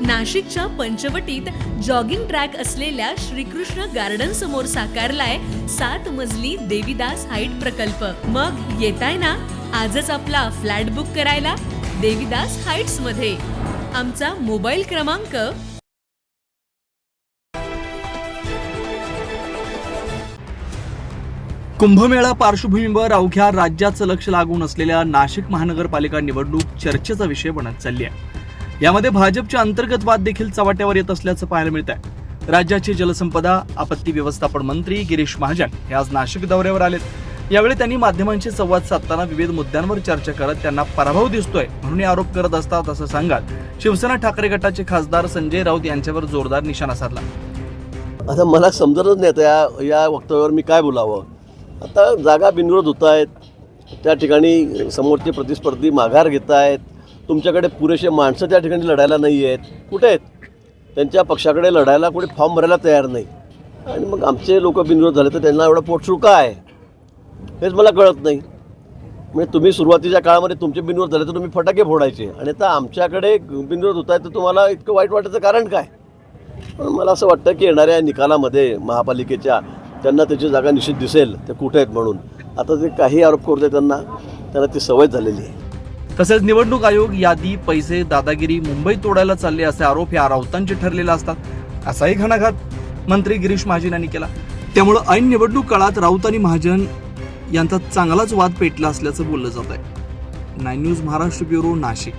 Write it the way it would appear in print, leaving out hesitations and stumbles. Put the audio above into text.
नाशिकच्या पंचवटीत jogging track असलेल्या Shrikrishna garden समोर साकारलाय 7 मजली देवीदास हाईट प्रकल्प। मग येताय ना आजच आपला फ्लॅट बुक करायला देवीदास हाईट्स मध्ये। आमचा मोबाईल क्रमांक कुंभमेळा पार्श्वभूमीवर अवघ्या राज्याचं लक्ष लागून असलेल्या नाशिक महानगरपालिका निवडणूक चर्चेचा विषय बनत चालली आहे। यामध्ये भाजपचे अंतर्गत वाद देखील चव्हाट्यावर येत असल्याचं पाहायला मिळत आहे। राज्याचे जलसंपदा आपत्ती व्यवस्थापन मंत्री गिरीश महाजन हे आज नाशिक दौऱ्यावर आलेत। यावेळी त्यांनी माध्यमांशी संवाद साधताना विविध मुद्द्यांवर चर्चा करत त्यांना पराभव दिसतोय म्हणून आरोप करत असतात असं सांगत शिवसेना ठाकरे गटाचे खासदार संजय राऊत यांच्यावर जोरदार निशाणा साधला। आता मला समजतच नाही आता या वक्तव्यावर मी काय बोलावं। आता जागा बिनविरोध होत आहेत, त्या ठिकाणी समोरचे प्रतिस्पर्धी माघार घेत आहेत, तुमच्याकडे पुरेसे माणसं त्या ठिकाणी लढायला नाही आहेत, कुठे आहेत त्यांच्या पक्षाकडे लढायला कोणी फॉर्म भरायला तयार नाही आणि मग आमचे लोक बिनविरोध झाले तर त्यांना एवढं पोटशू काय हेच मला कळत नाही। म्हणजे तुम्ही सुरुवातीच्या काळामध्ये तुमचे बिनविरोध झाले तर तुम्ही फटाके फोडायचे आणि आता आमच्याकडे बिनविरोध होत आहे तर तुम्हाला इतकं वाईट वाटायचं कारण काय। पण मला असं वाटतं की येणाऱ्या निकालामध्ये महापालिकेच्या त्यांना त्याची जागा निश्चित दिसेल ते कुठे आहेत म्हणून। आता जे काही आरोप करत आहेत त्यांना ती सवय झालेली आहे। तसेच निवडणूक आयोग यादी पैसे दादागिरी मुंबई तोडायला चालले असे आरोप या राऊतांचे ठरलेले असतात असाही घणाघात मंत्री गिरीश महाजन यांनी केला। त्यामुळे ऐन निवडणूक काळात राऊत आणि महाजन यांचा चांगलाच वाद पेटला असल्याचं बोललं जात आहे। 9 न्यूज महाराष्ट्र ब्युरो नाशिक।